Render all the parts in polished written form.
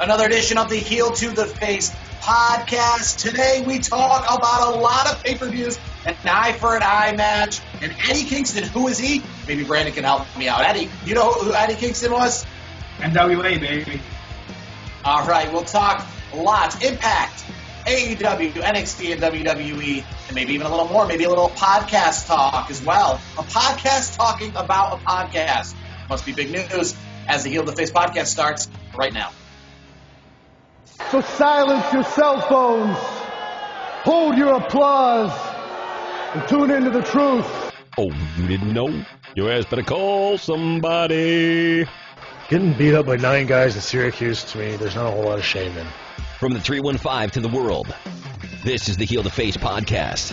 Another edition of the Heel to the Face podcast. Today we talk about a lot of pay-per-views, an eye for an eye match, and Eddie Kingston. Who is he? Maybe Brandon can help me out. Eddie, you know who Eddie Kingston was? NWA, baby. All right, we'll talk lots. Impact, AEW, NXT, and WWE, and maybe even a little more, maybe a little podcast talk as well. A podcast talking about a podcast. Must be big news as the Heel to the Face podcast starts right now. So silence your cell phones, hold your applause, and tune into the truth. Oh, you didn't know? Your ass better call somebody. Getting beat up by 9 guys in Syracuse, to me, there's not a whole lot of shame in. From the 315 to the world, this is the Heel to Face podcast.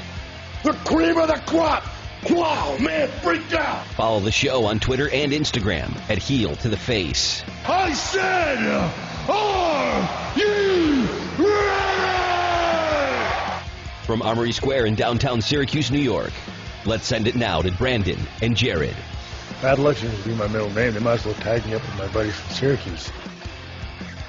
The cream of the crop! Wow, man, freaked out! Follow the show on Twitter and Instagram at Heel to the Face. I said, are you ready? From Armory Square in downtown Syracuse, New York, let's send it now to Brandon and Jared. Bad luck seems to be my middle name. They might as well tag me up with my buddies from Syracuse.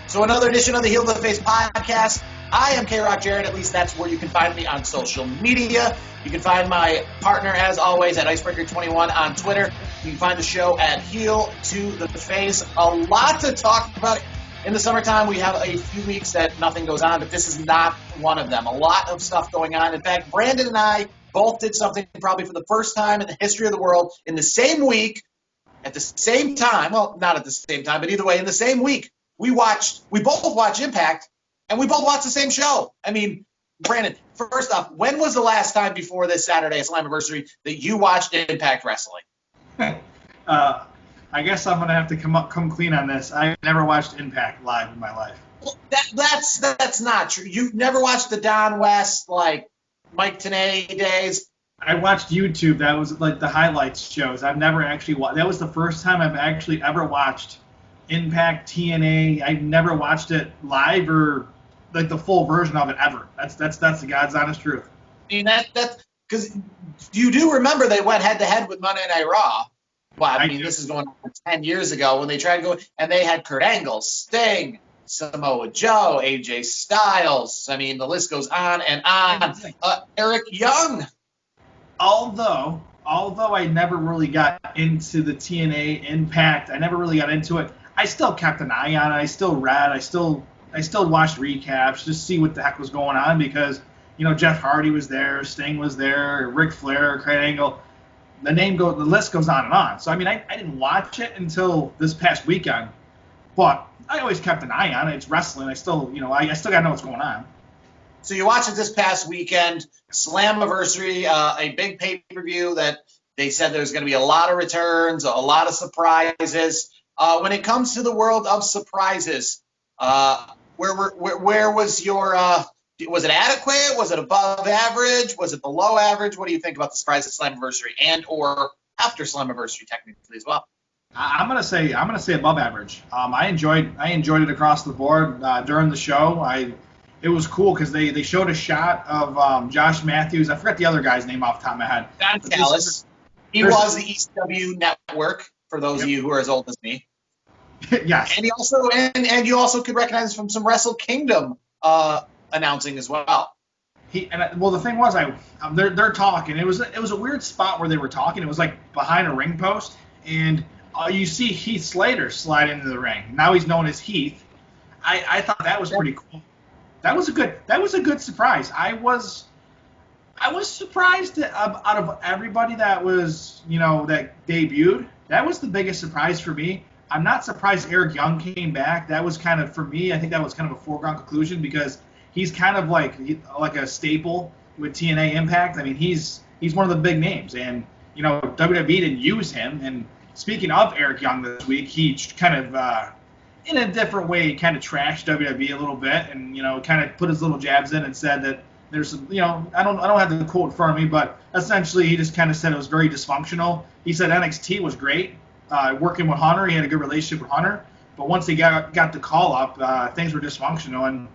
So another edition of the Heel to the Face podcast. I am K-Rock Jared. At least that's where you can find me on social media. You can find my partner, as always, at Icebreaker21 on Twitter. You can find the show at Heel to the Face. A lot to talk about. In the summertime, we have a few weeks that nothing goes on, but this is not one of them. A lot of stuff going on. In fact, Brandon and I both did something probably for the first time in the history of the world in the same week, at the same time. Well, not at the same time, but either way, in the same week. We both watched Impact, and we both watched the same show. I mean, Brandon, first off, when was the last time before this Saturday at Slammiversary that you watched Impact Wrestling? I guess I'm going to have to come clean on this. I never watched Impact live in my life. Well, that's not true. You've never watched the Don West, like, Mike Tenay days? I watched YouTube. That was like the highlights shows. I've never actually watched. That was the first time I've actually ever watched Impact TNA. I've never watched it live or like the full version of it ever. That's the God's honest truth. I mean, that's because you do remember they went head to head with Monday Night Raw. Well, I mean, this is going on 10 years ago when they tried to go, and they had Kurt Angle, Sting, Samoa Joe, AJ Styles. I mean, the list goes on and on. Eric Young. Although I never really got into the TNA Impact, I never really got into it. I still kept an eye on it. I still read. I still watched recaps just to see what the heck was going on because, you know, Jeff Hardy was there, Sting was there, Ric Flair, Kurt Angle. The list goes on and on. So, I mean, I didn't watch it until this past weekend, but I always kept an eye on it. It's wrestling. I still got to know what's going on. So you watched it this past weekend, Slammiversary, a big pay-per-view that they said there's going to be a lot of returns, a lot of surprises. When it comes to the world of surprises, where was your was it adequate? Was it above average? Was it below average? What do you think about the surprise at Slammiversary and or after Slammiversary technically as well? I'm gonna say above average. I enjoyed it across the board during the show. It was cool because they showed a shot of Josh Matthews. I forgot the other guy's name off the top of my head. Don Callis. He was the ECW network for those of you who are as old as me. Yes. And he also and you also could recognize from some Wrestle Kingdom announcing as well. The thing was, they're talking. It was a weird spot where they were talking. It was like behind a ring post, and you see Heath Slater slide into the ring. Now he's known as Heath. I thought that was pretty cool. That was a good surprise. I was surprised that out of everybody that was that debuted, that was the biggest surprise for me. I'm not surprised Eric Young came back. That was kind of, for me, I think that was kind of a foregone conclusion because he's kind of like a staple with TNA Impact. I mean, he's one of the big names, and WWE didn't use him. And speaking of Eric Young this week, he kind of in a different way kind of trashed WWE a little bit, and kind of put his little jabs in and said that there's some, I don't have the quote in front of me, but essentially he just kind of said it was very dysfunctional. He said NXT was great, working with Hunter. He had a good relationship with Hunter, but once he got the call up, things were dysfunctional, and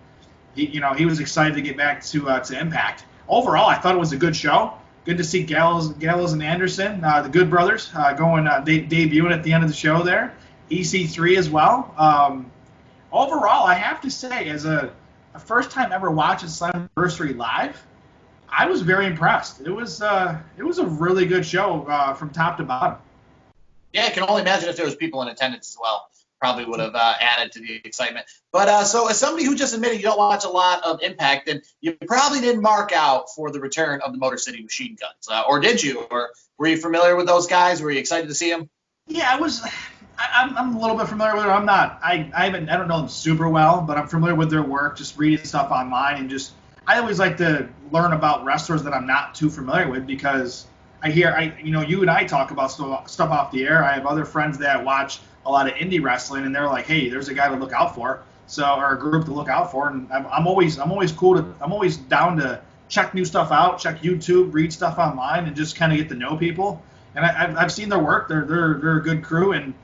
he was excited to get back to Impact. Overall, I thought it was a good show. Good to see Gallows and Anderson, the Good Brothers, debuting at the end of the show there. EC3 as well. overall, I have to say, as a first time ever watching Slammiversary live, I was very impressed. It was a really good show from top to bottom. Yeah, I can only imagine if there was people in attendance as well. Probably would have added to the excitement. But so as somebody who just admitted you don't watch a lot of Impact, then you probably didn't mark out for the return of the Motor City Machine Guns. Or did you? Or were you familiar with those guys? Were you excited to see them? Yeah, I was. I'm a little bit familiar with them. I'm not. I don't know them super well, but I'm familiar with their work. Just reading stuff online and just. I always like to learn about wrestlers that I'm not too familiar with because you and I talk about stuff off the air. I have other friends that watch a lot of indie wrestling, and they're like, hey, there's a guy to look out for, or a group to look out for, and I'm always down to check new stuff out, check YouTube, read stuff online, and just kind of get to know people. And I've seen their work. They're a good crew, and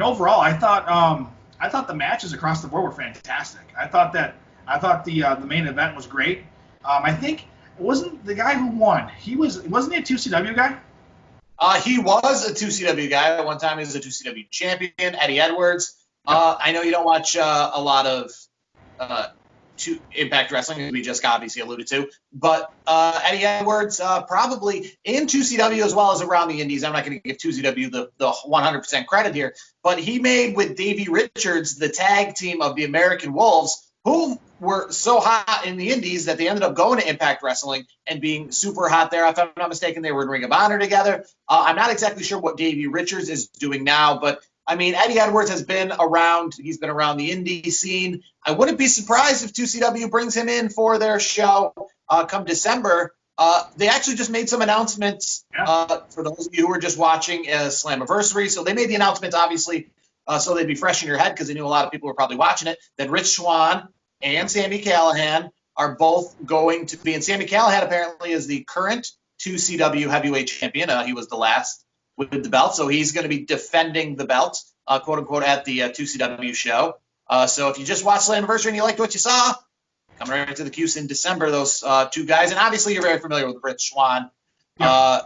overall, I thought the matches across the board were fantastic. I thought the main event was great. I think it wasn't the guy who won. Wasn't he a 2CW guy? He was a 2CW guy. At one time, he was a 2CW champion, Eddie Edwards. I know you don't watch a lot of Impact Wrestling, as we just obviously alluded to. But Eddie Edwards, probably in 2CW as well as around the Indies. I'm not going to give 2CW the 100% credit here. But he made with Davey Richards the tag team of the American Wolves, who were so hot in the Indies that they ended up going to Impact Wrestling and being super hot there. If I'm not mistaken, they were in Ring of Honor together. I'm not exactly sure what Davey Richards is doing now, but I mean, Eddie Edwards has been around. He's been around the indie scene. I wouldn't be surprised if 2CW brings him in for their show come December. They actually just made some announcements for those of you who are just watching Slammiversary. So they made the announcement, obviously, so they'd be fresh in your head because they knew a lot of people were probably watching it, that Rich Swann and Sami Callihan are both going to be, and Sami Callihan apparently is the current 2CW heavyweight champion. He was the last with the belt, so he's going to be defending the belt, quote unquote, at the 2CW show. So if you just watched Slammiversary and you liked what you saw, come right to the Cuse in December, those two guys. And obviously you're very familiar with Rich Swann.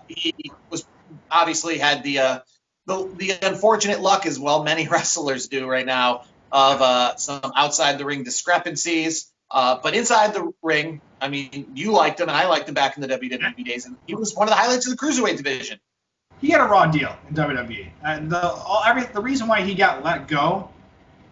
He was obviously had the unfortunate luck, as well many wrestlers do right now, of some outside the ring discrepancies. But inside the ring, I mean, you liked him and I liked him back in the WWE days, and he was one of the highlights of the Cruiserweight division. He had a raw deal in WWE, and the reason why he got let go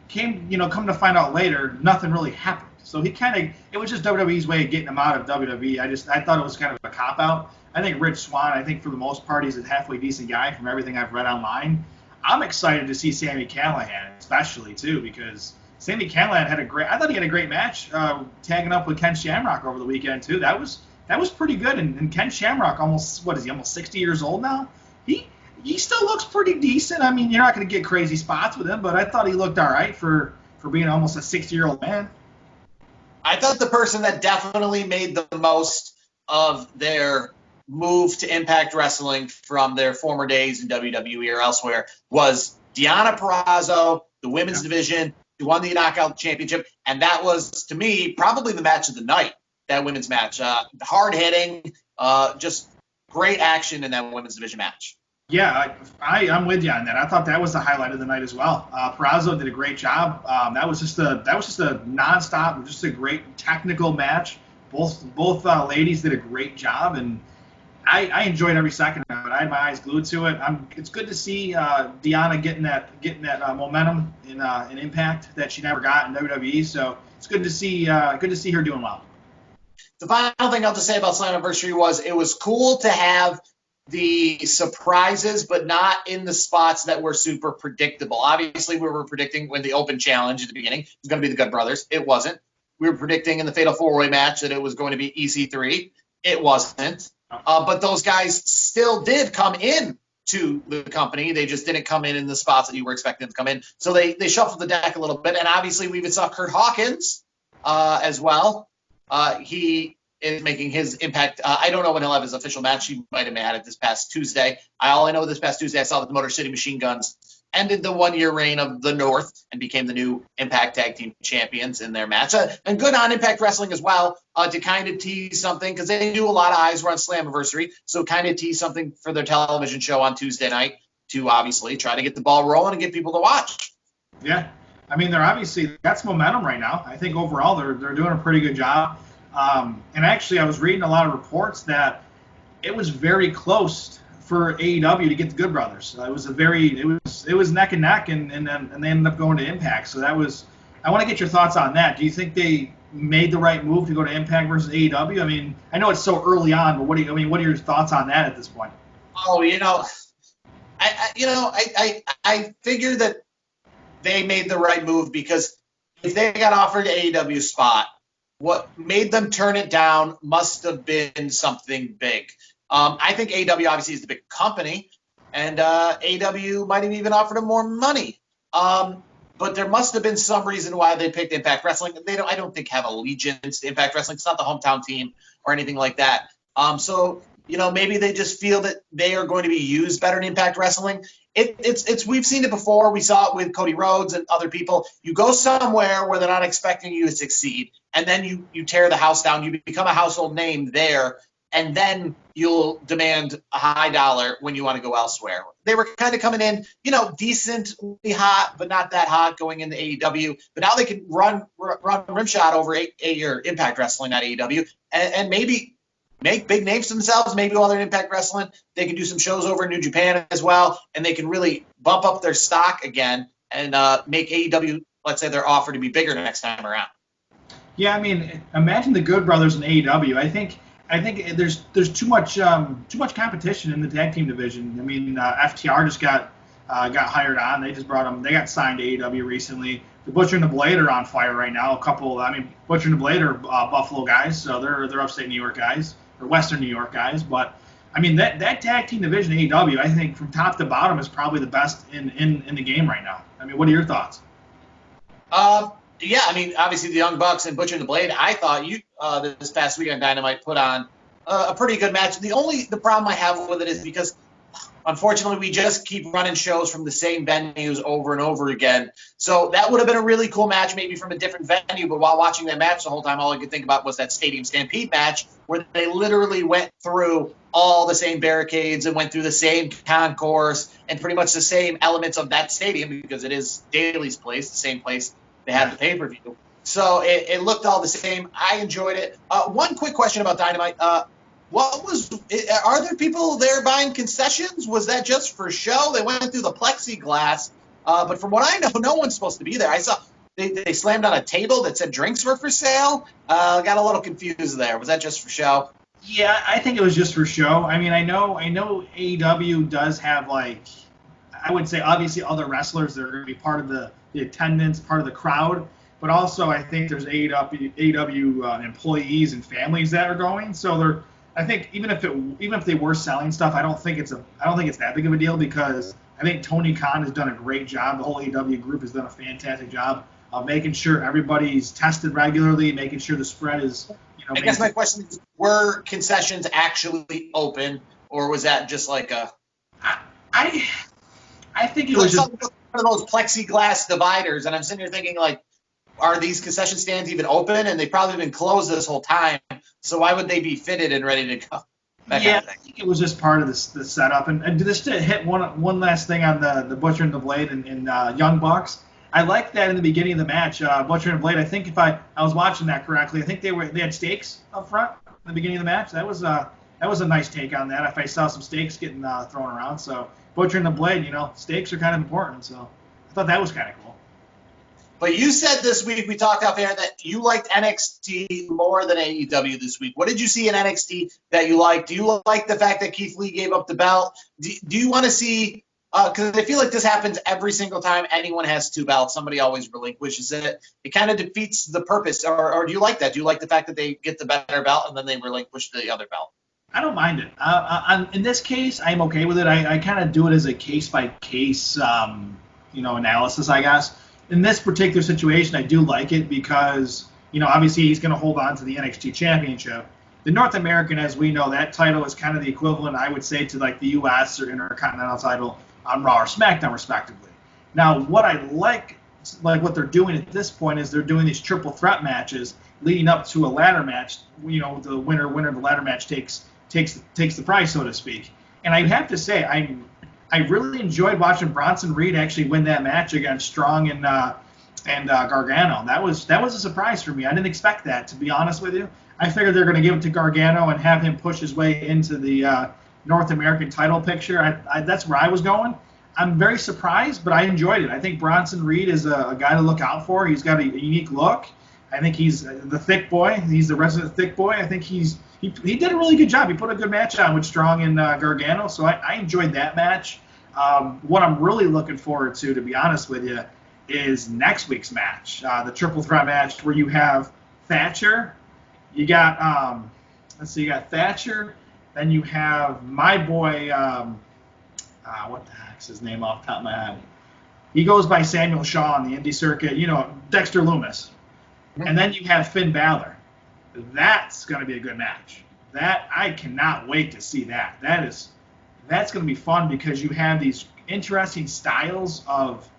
come to find out later, nothing really happened. So it was just WWE's way of getting him out of WWE. I thought it was kind of a cop out. I think Rich Swann, for the most part, he's a halfway decent guy from everything I've read online. I'm excited to see Sami Callihan, especially too, because Sami Callihan I thought he had a great match, tagging up with Ken Shamrock over the weekend too. That was pretty good. And Ken Shamrock, almost 60 years old now? He still looks pretty decent. I mean, you're not going to get crazy spots with him, but I thought he looked all right for being almost a 60-year-old man. I thought the person that definitely made the most of their move to Impact Wrestling from their former days in WWE or elsewhere was Deonna Purrazzo, the women's division, who won the Knockout Championship, and that was, to me, probably the match of the night, that women's match. Hard-hitting, just great action in that women's division match. Yeah, I'm with you on that. I thought that was the highlight of the night as well. Purrazzo did a great job. That was just a nonstop, just a great technical match. Both ladies did a great job, and I enjoyed every second of it. I had my eyes glued to it. It's good to see Deonna getting that momentum in Impact that she never got in WWE. So it's good to see her doing well. The final thing I'll just say about Slammiversary was it was cool to have the surprises, but not in the spots that were super predictable. Obviously, we were predicting when the Open Challenge at the beginning it was going to be the Good Brothers. It wasn't. We were predicting in the Fatal 4-Way match that it was going to be EC3. It wasn't. But those guys still did come in to the company. They just didn't come in the spots that you were expecting them to come in. So they shuffled the deck a little bit. And obviously, we even saw Kurt Hawkins as well. He is making his impact. I don't know when he'll have his official match. He might have had it this past Tuesday. All I know this past Tuesday, I saw that the Motor City Machine Guns ended the one-year reign of the North and became the new Impact Tag Team Champions in their match. And good on Impact Wrestling as well to kind of tease something, because they do a lot of eyes were on Slammiversary, so kind of tease something for their television show on Tuesday night to obviously try to get the ball rolling and get people to watch. Yeah. I mean, they're obviously that's momentum right now. I think overall they're doing a pretty good job. And actually, I was reading a lot of reports that it was very close for AEW to get the Good Brothers. It was neck and neck, and they ended up going to Impact. So that was. I want to get your thoughts on that. Do you think they made the right move to go to Impact versus AEW? I mean, I know it's so early on, but what are your thoughts on that at this point? Oh, I figure that they made the right move because if they got offered an AEW spot, what made them turn it down must have been something big. I think AEW obviously is the big company, and AEW might have even offered them more money. But there must have been some reason why they picked Impact Wrestling. I don't think have allegiance to Impact Wrestling. It's not the hometown team or anything like that. So maybe they just feel that they are going to be used better in Impact Wrestling. We've seen it before. We saw it with Cody Rhodes and other people. You go somewhere where they're not expecting you to succeed, and then you tear the house down. You become a household name there, and then you'll demand a high dollar when you want to go elsewhere. They were kind of coming in, decently hot, but not that hot going into AEW. But now they can run rimshot over your Impact Wrestling at AEW and maybe make big names for themselves. Maybe while they're in Impact Wrestling, they can do some shows over in New Japan as well, and they can really bump up their stock again and make AEW, let's say, their offer to be bigger next time around. Yeah, I mean, imagine the Good Brothers in AEW. I think there's too much competition in the tag team division. I mean, FTR just got hired on. They just brought them. They got signed to AEW recently. The Butcher and the Blade are on fire right now. Butcher and the Blade are Buffalo guys, so they're upstate New York guys or Western New York guys. But I mean, that tag team division AEW, I think from top to bottom is probably the best in the game right now. I mean, what are your thoughts? Yeah, I mean, obviously the Young Bucks and Butcher and the Blade, I thought this past week on Dynamite put on a pretty good match. The problem I have with it is because, unfortunately, we just keep running shows from the same venues over and over again. So that would have been a really cool match, maybe from a different venue. But while watching that match the whole time, all I could think about was that Stadium Stampede match where they literally went through all the same barricades and went through the same concourse and pretty much the same elements of that stadium because it is Daly's place, the same place they had the pay-per-view. So it looked all the same. I enjoyed it. One quick question about Dynamite. Are there people there buying concessions? Was that just for show? They went through the plexiglass. But from what I know, no one's supposed to be there. I saw they slammed on a table that said drinks were for sale. Got a little confused there. Was that just for show? Yeah, I think it was just for show. I mean, I know AEW does have, I would say, obviously other wrestlers that are going to be part of the attendance, part of the crowd. But also, I think there's AEW employees and families that are going. So I think even if they were selling stuff, I don't think it's that big of a deal because I think Tony Khan has done a great job. The whole AEW group has done a fantastic job of making sure everybody's tested regularly, making sure the spread is. I guess my question is: were concessions actually open, or was that just like a? I think it was just one of those plexiglass dividers, and I'm sitting here thinking are these concession stands even open? And they've probably been closed this whole time. So why would they be fitted and ready to go? I think it was just part of the setup. And just to hit one last thing on the Butcher and the Blade and Young Bucks, I liked that in the beginning of the match. Butcher and Blade, I think if I was watching that correctly, I think they had stakes up front in the beginning of the match. That was a nice take on that. If I saw some stakes getting thrown around, so Butcher and the Blade, stakes are kind of important. So I thought that was kind of cool. But you said this week, we talked off air, that you liked NXT more than AEW this week. What did you see in NXT that you liked? Do you like the fact that Keith Lee gave up the belt? Do you want to see because I feel like this happens every single time anyone has two belts. Somebody always relinquishes it. It kind of defeats the purpose. Or do you like that? Do you like the fact that they get the better belt and then they relinquish the other belt? I don't mind it. In this case, I'm okay with it. I kind of do it as a case-by-case, analysis, I guess. In this particular situation, I do like it because, obviously he's going to hold on to the NXT Championship. The North American, as we know, that title is kind of the equivalent, I would say, to the U.S. or Intercontinental title on Raw or SmackDown, respectively. Now, what I like what they're doing at this point is they're doing these triple threat matches leading up to a ladder match. The winner of the ladder match takes the prize, so to speak. And I have to say, I really enjoyed watching Bronson Reed actually win that match against Strong and and Gargano. That was a surprise for me. I didn't expect that, to be honest with you. I figured they're going to give it to Gargano and have him push his way into the North American title picture. That's where I was going. I'm very surprised, but I enjoyed it. I think Bronson Reed is a guy to look out for. He's got a unique look. I think he's the thick boy. He's the resident thick boy. I think he did a really good job. He put a good match on with Strong and Gargano, so I enjoyed that match. What I'm really looking forward to be honest with you, is next week's match, the triple threat match where you have Thatcher. You got you got Thatcher, then you have my boy, what the heck's his name off the top of my head? He goes by Samuel Shaw on the indie circuit, Dexter Lumis. And then you have Finn Balor. That's going to be a good match. That I cannot wait to see that. That's going to be fun because you have these interesting styles of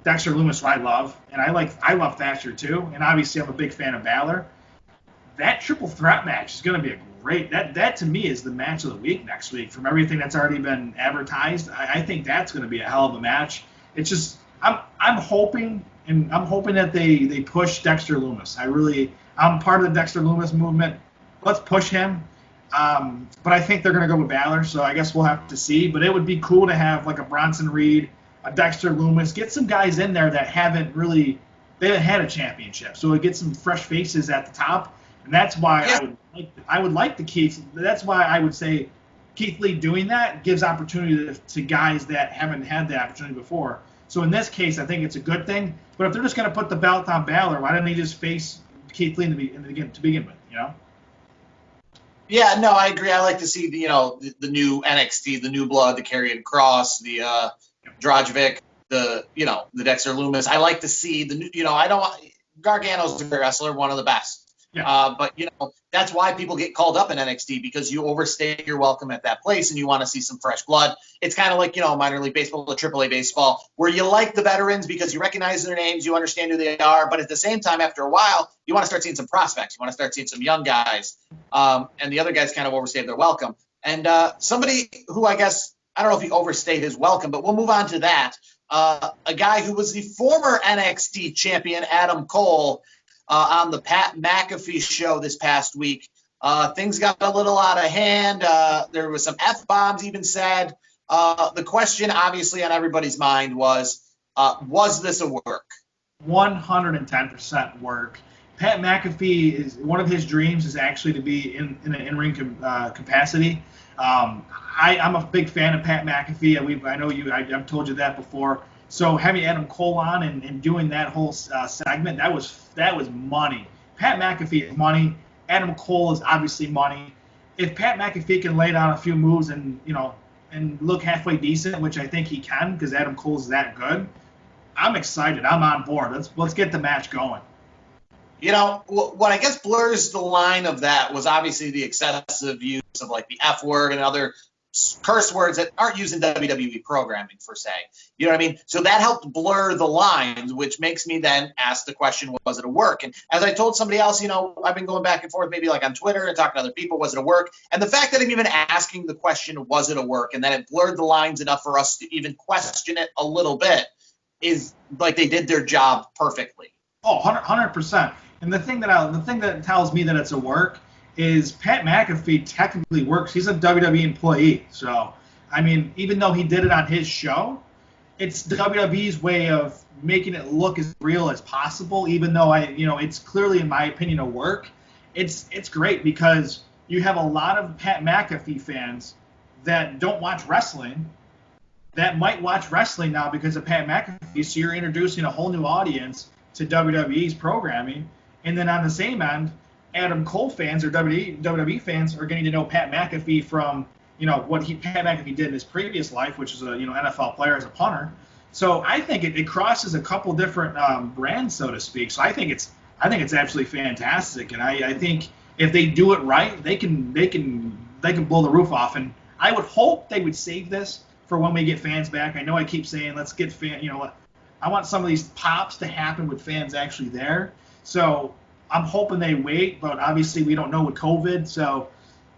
Dexter Lumis, who I love, and I love Thatcher too, and obviously I'm a big fan of Balor. That triple threat match is going to be a great. That to me is the match of the week next week. From everything that's already been advertised, I think that's going to be a hell of a match. It's just I'm hoping that they push Dexter Lumis. I'm part of the Dexter Lumis movement. Let's push him. But I think they're going to go with Balor, so I guess we'll have to see. But it would be cool to have like a Bronson Reed, a Dexter Lumis, get some guys in there that haven't had a championship. So it gets some fresh faces at the top, and that's why I would like the Keith. That's why I would say Keith Lee doing that gives opportunity to guys that haven't had the opportunity before. So in this case, I think it's a good thing. But if they're just going to put the belt on Balor, why didn't they just face Keith Lee to begin with? Yeah, no, I agree. I like to see the new NXT, the new blood, the Karrion Kross, the Drajovic, the Dexter Lumis. I like to see Gargano's a great wrestler, one of the best. Yeah. But that's why people get called up in NXT, because you overstay your welcome at that place and you want to see some fresh blood. It's kind of like minor league baseball to AAA baseball, where you like the veterans because you recognize their names, you understand who they are, but at the same time, after a while, you want to start seeing some prospects, you want to start seeing some young guys, and the other guys kind of overstayed their welcome. And somebody who I guess, I don't know if he overstayed his welcome, but we'll move on to that. A guy who was the former NXT champion, Adam Cole, on the Pat McAfee show this past week. Things got a little out of hand. There was some F-bombs even said. The question obviously on everybody's mind was this a work? 110% work. Pat McAfee, is one of his dreams is actually to be in an in-ring capacity. I'm a big fan of Pat McAfee. I know I've told you that before. So having Adam Cole on and doing that whole segment, that was money. Pat McAfee is money. Adam Cole is obviously money. If Pat McAfee can lay down a few moves and look halfway decent, which I think he can because Adam Cole's that good, I'm excited. I'm on board. Let's get the match going. What I guess blurs the line of that was obviously the excessive use of like the F word and other curse words that aren't used in WWE programming per se. You know what I mean? So that helped blur the lines, which makes me then ask the question, was it a work? And as I told somebody else, I've been going back and forth maybe like on Twitter and talking to other people, was it a work? And the fact that I'm even asking the question, was it a work? And then it blurred the lines enough for us to even question it a little bit is like they did their job perfectly. Oh, 100%. And the thing that tells me that it's a work is Pat McAfee technically works. He's a WWE employee. So, I mean, even though he did it on his show, it's WWE's way of making it look as real as possible, even though it's clearly, in my opinion, a work. It's great because you have a lot of Pat McAfee fans that don't watch wrestling that might watch wrestling now because of Pat McAfee. So you're introducing a whole new audience to WWE's programming. And then on the same end, Adam Cole fans or WWE fans are getting to know Pat McAfee from, what Pat McAfee did in his previous life, which is a NFL player as a punter. So I think it crosses a couple different brands, so to speak. So I think it's absolutely fantastic, and I think if they do it right, they can blow the roof off. And I would hope they would save this for when we get fans back. I know I keep saying let's get I want some of these pops to happen with fans actually there. So I'm hoping they wait, but obviously we don't know with COVID. So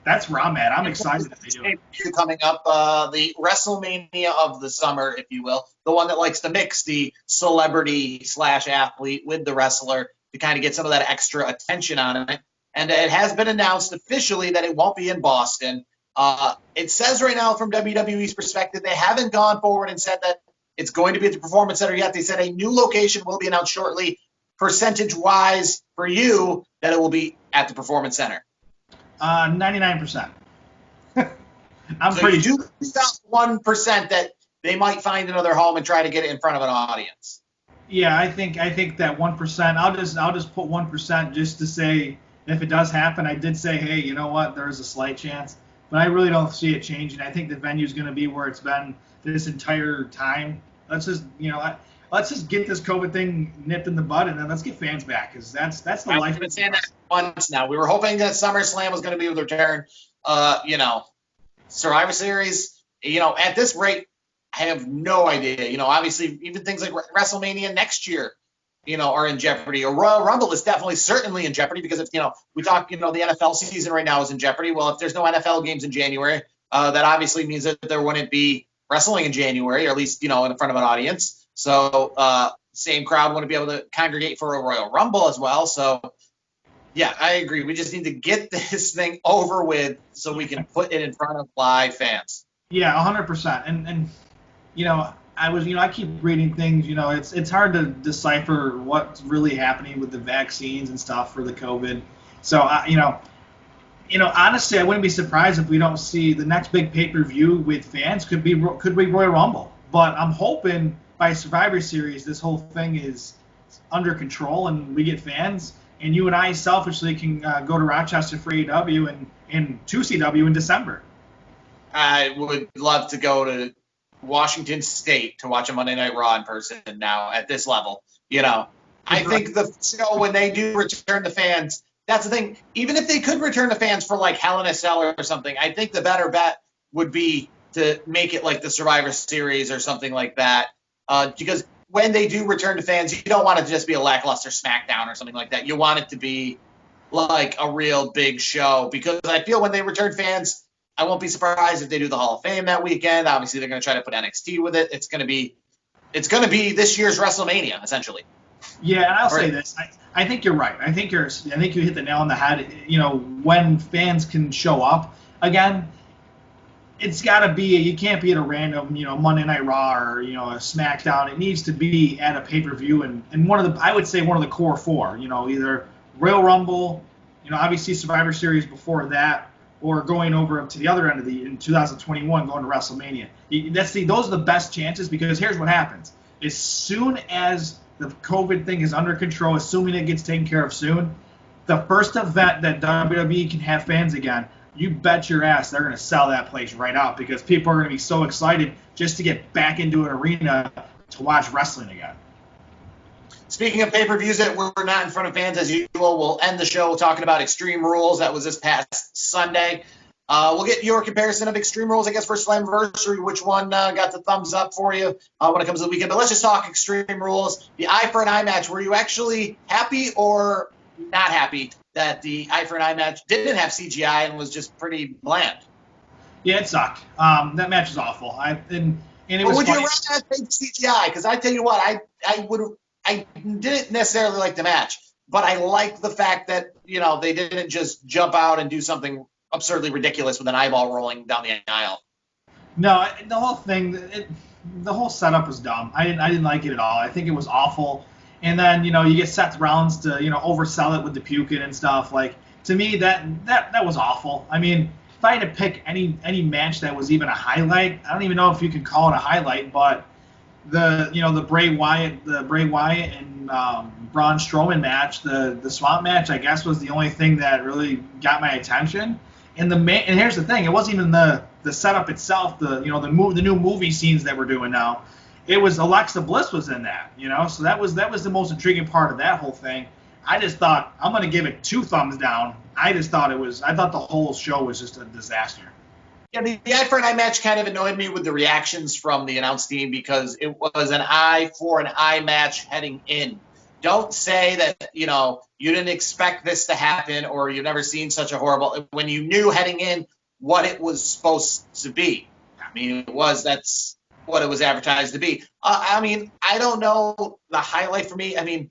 that's where I'm at. I'm excited that they do it. Coming up, the WrestleMania of the summer, if you will, the one that likes to mix the celebrity / athlete with the wrestler to kind of get some of that extra attention on it. And it has been announced officially that it won't be in Boston. It says right now from WWE's perspective, they haven't gone forward and said that it's going to be at the Performance Center yet. They said a new location will be announced shortly. Percentage-wise for you, that it will be at the Performance Center. 99%. I'm so pretty you sure. do 1% that they might find another home and try to get it in front of an audience. Yeah, I think that 1%. I'll just put 1% just to say if it does happen. I did say, hey, you know what? There is a slight chance, but I really don't see it changing. I think the venue is going to be where it's been this entire time. Let's just get this COVID thing nipped in the bud, and then let's get fans back, because that's the life. I've been saying that once now. We were hoping that SummerSlam was going to be with return. Survivor Series. At this rate, I have no idea. Obviously, even things like WrestleMania next year, are in jeopardy. Or Royal Rumble is certainly in jeopardy, because if we talk, the NFL season right now is in jeopardy. Well, if there's no NFL games in January, that obviously means that there wouldn't be wrestling in January, or at least in front of an audience. So same crowd wouldn't be able to congregate for a Royal Rumble as well. So yeah, I agree. We just need to get this thing over with so we can put it in front of live fans. Yeah, 100%. And I keep reading things. It's hard to decipher what's really happening with the vaccines and stuff for the COVID. So honestly, I wouldn't be surprised if we don't see the next big pay-per-view with fans could be Royal Rumble. But I'm hoping by Survivor Series this whole thing is under control and we get fans. And you and I selfishly can go to Rochester for AEW and to CW in December. I would love to go to Washington State to watch a Monday Night Raw in person now at this level. I think the show, when they do return the fans, that's the thing. Even if they could return the fans for like Hell in a Cell or something, I think the better bet would be to make it like the Survivor Series or something like that. Because when they do return to fans, you don't want it to just be a lackluster SmackDown or something like that. You want it to be like a real big show, because I feel when they return fans, I won't be surprised if they do the Hall of Fame that weekend. Obviously, they're going to try to put NXT with it. It's going to be this year's WrestleMania, essentially. Yeah, and I'll say this. I think you're right. I think you hit the nail on the head. When fans can show up again, it's got to be. You can't be at a random, Monday Night Raw or a SmackDown. It needs to be at a pay-per-view and I would say one of the core four. Either Royal Rumble, obviously Survivor Series before that, or going over to the other end in 2021, going to WrestleMania. Those are the best chances, because here's what happens. As soon as the COVID thing is under control, assuming it gets taken care of soon, the first event that WWE can have fans again, you bet your ass they're going to sell that place right out, because people are going to be so excited just to get back into an arena to watch wrestling again. Speaking of pay-per-views that were not in front of fans as usual, we'll end the show talking about Extreme Rules. That was this past Sunday. We'll get your comparison of Extreme Rules, I guess, for Slammiversary. Which one got the thumbs up for you when it comes to the weekend? But let's just talk Extreme Rules. The eye for an eye match. Were you actually happy or not happy that the eye for an eye match didn't have CGI and was just pretty bland? Yeah, it sucked. That match was awful. And it was. Would you rather have CGI? Because I tell you what, I didn't necessarily like the match, but I liked the fact that they didn't just jump out and do something absurdly ridiculous with an eyeball rolling down the aisle. No, the whole thing, the whole setup was dumb. I didn't like it at all. I think it was awful. And then you get Seth Rollins to oversell it with the puking and stuff. Like, to me, that was awful. I mean, if I had to pick any match that was even a highlight, I don't even know if you can call it a highlight, but the Bray Wyatt and Braun Strowman match, the Swamp match, I guess, was the only thing that really got my attention. And here's the thing, it wasn't even the setup itself, the new movie scenes that we're doing now. It was Alexa Bliss was in that, so that was the most intriguing part of that whole thing. I just thought, I'm going to give it 2 thumbs down. I thought the whole show was just a disaster. Yeah, the eye for an eye match kind of annoyed me with the reactions from the announce team, because it was an eye for an eye match heading in. don't say that, you didn't expect this to happen or you've never seen such a horrible, when you knew heading in what it was supposed to be. I mean, that's what it was advertised to be. I don't know the highlight for me. I mean,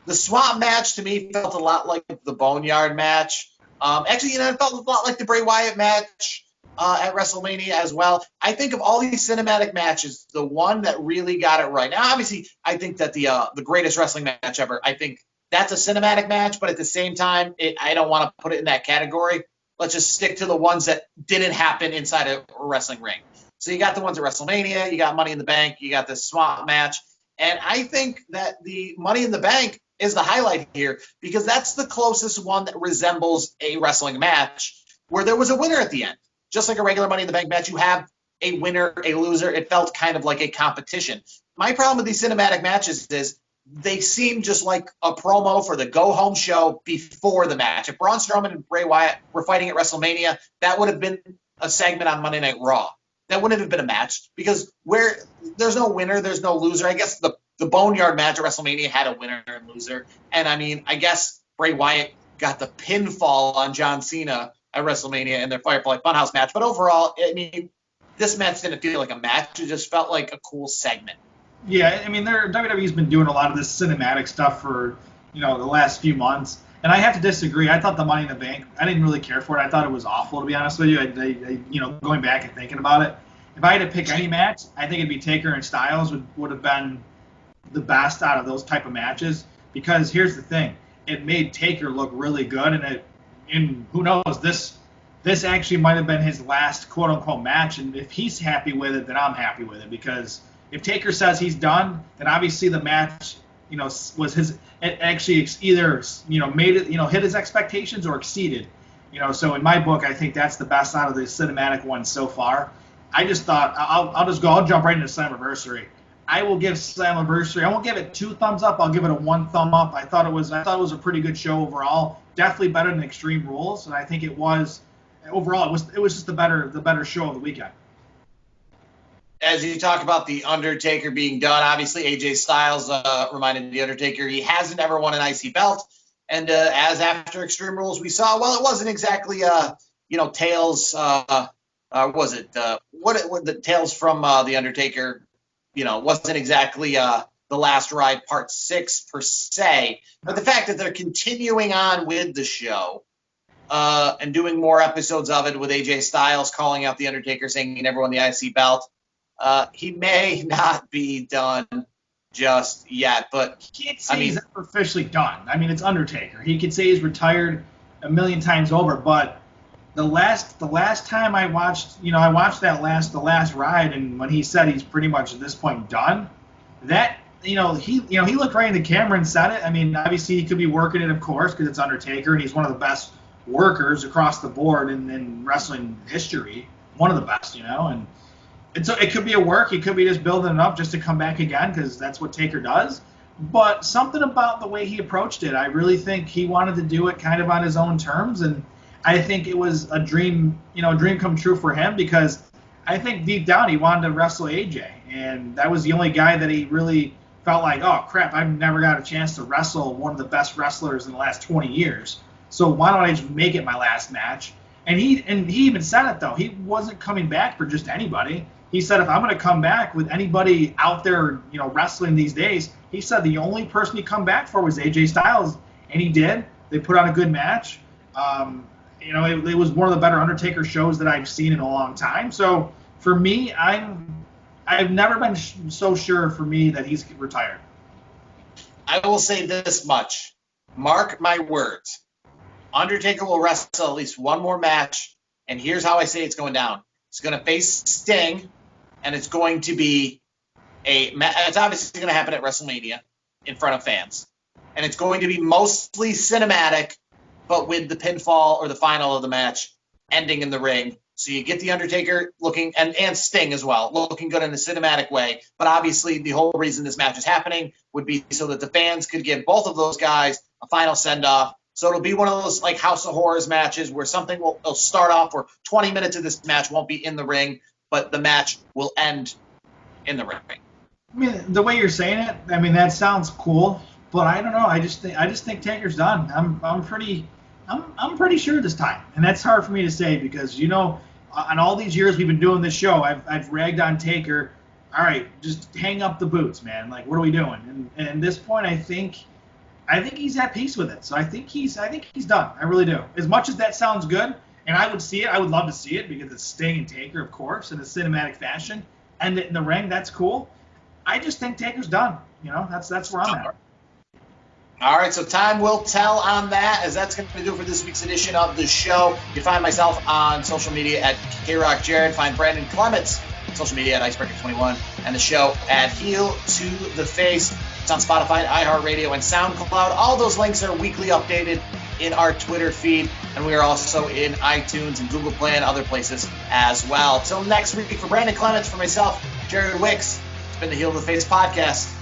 the swamp match to me felt a lot like the Boneyard match. Actually, it felt a lot like the Bray Wyatt match at WrestleMania as well. I think of all these cinematic matches, the one that really got it right. Now, obviously, I think that the greatest wrestling match ever, I think that's a cinematic match, but at the same time, I don't want to put it in that category. Let's just stick to the ones that didn't happen inside a wrestling ring. So you got the ones at WrestleMania, you got Money in the Bank, you got this swamp match. And I think that the Money in the Bank is the highlight here because that's the closest one that resembles a wrestling match where there was a winner at the end. Just like a regular Money in the Bank match, you have a winner, a loser. It felt kind of like a competition. My problem with these cinematic matches is they seem just like a promo for the go-home show before the match. If Braun Strowman and Bray Wyatt were fighting at WrestleMania, that would have been a segment on Monday Night Raw. That wouldn't have been a match because where there's no winner, there's no loser. I guess the Boneyard match at WrestleMania had a winner and loser. And, I guess Bray Wyatt got the pinfall on John Cena at WrestleMania in their Firefly Funhouse match. But overall, this match didn't feel like a match. It just felt like a cool segment. Yeah, WWE's been doing a lot of this cinematic stuff for, the last few months. And I have to disagree. I thought the Money in the Bank, I didn't really care for it. I thought it was awful, to be honest with you. Going back and thinking about it. If I had to pick any match, I think it'd be Taker and Styles would have been the best out of those type of matches. Because here's the thing. It made Taker look really good. And who knows, this actually might have been his last quote-unquote match. And if he's happy with it, then I'm happy with it. Because if Taker says he's done, then obviously the match, was his. It actually either made it, hit his expectations or exceeded. So in my book, I think that's the best out of the cinematic ones so far. I just thought I'll jump right into Slammiversary. I will give Slammiversary. I won't give it 2 thumbs up. I'll give it a 1 thumb up. I thought it was a pretty good show overall. Definitely better than Extreme Rules, and I think it was overall. It was just the better show of the weekend. As you talk about The Undertaker being done, obviously AJ Styles reminded The Undertaker he hasn't ever won an IC belt. And as after Extreme Rules we saw, well, it wasn't exactly, Tales, was it, what the Tales from The Undertaker, wasn't exactly The Last Ride Part 6 per se. But the fact that they're continuing on with the show and doing more episodes of it with AJ Styles calling out The Undertaker, saying he never won the IC belt. He may not be done just yet, but he can't say he's ever officially done. It's Undertaker. He could say he's retired a million times over, but the last time I watched, the last ride, and when he said he's pretty much at this point done, that he looked right in the camera and said it. Obviously he could be working it, of course, because it's Undertaker, and he's one of the best workers across the board in wrestling history, one of the best, And so it could be a work. He could be just building it up just to come back again because that's what Taker does. But something about the way he approached it, I really think he wanted to do it kind of on his own terms. And I think it was a dream come true for him because I think deep down he wanted to wrestle AJ. And that was the only guy that he really felt like, oh, crap, I've never got a chance to wrestle one of the best wrestlers in the last 20 years. So why don't I just make it my last match? And he even said it, though. He wasn't coming back for just anybody. He said, if I'm going to come back with anybody out there, wrestling these days, he said the only person he'd come back for was AJ Styles, and he did. They put on a good match. It was one of the better Undertaker shows that I've seen in a long time. So for me, I've never been so sure for me that he's retired. I will say this much. Mark my words. Undertaker will wrestle at least one more match, and here's how I say it's going down. He's going to face Sting. And it's going to be it's obviously going to happen at WrestleMania in front of fans. And it's going to be mostly cinematic, but with the pinfall or the final of the match ending in the ring. So you get The Undertaker looking, and Sting as well, looking good in a cinematic way. But obviously the whole reason this match is happening would be so that the fans could give both of those guys a final send-off. So it'll be one of those like House of Horrors matches where something will start off where 20 minutes of this match won't be in the ring, but the match will end in the ring. The way you're saying it, that sounds cool. But I don't know. I just think Taker's done. I'm pretty sure this time, and that's hard for me to say because on all these years we've been doing this show, I've ragged on Taker. All right, just hang up the boots, man. Like, what are we doing? And at this point, I think he's at peace with it. So I think he's done. I really do. As much as that sounds good, and I would see it, I would love to see it because it's Sting and Taker, of course, in a cinematic fashion, and in the ring, that's cool. I just think Taker's done. That's where I'm at. All right, so time will tell on that, as that's going to do for this week's edition of the show. You can find myself on social media at KRockJared. Find Brandon Clements social media at Icebreaker21, and the show at Heel to the Face. It's on Spotify, iHeartRadio, and SoundCloud. All those links are weekly updated in our Twitter feed, and we are also in iTunes and Google Play and other places as well. Till next week, for Brandon Clements, for myself, Jared Wicks, it's been the Heel to the Face podcast.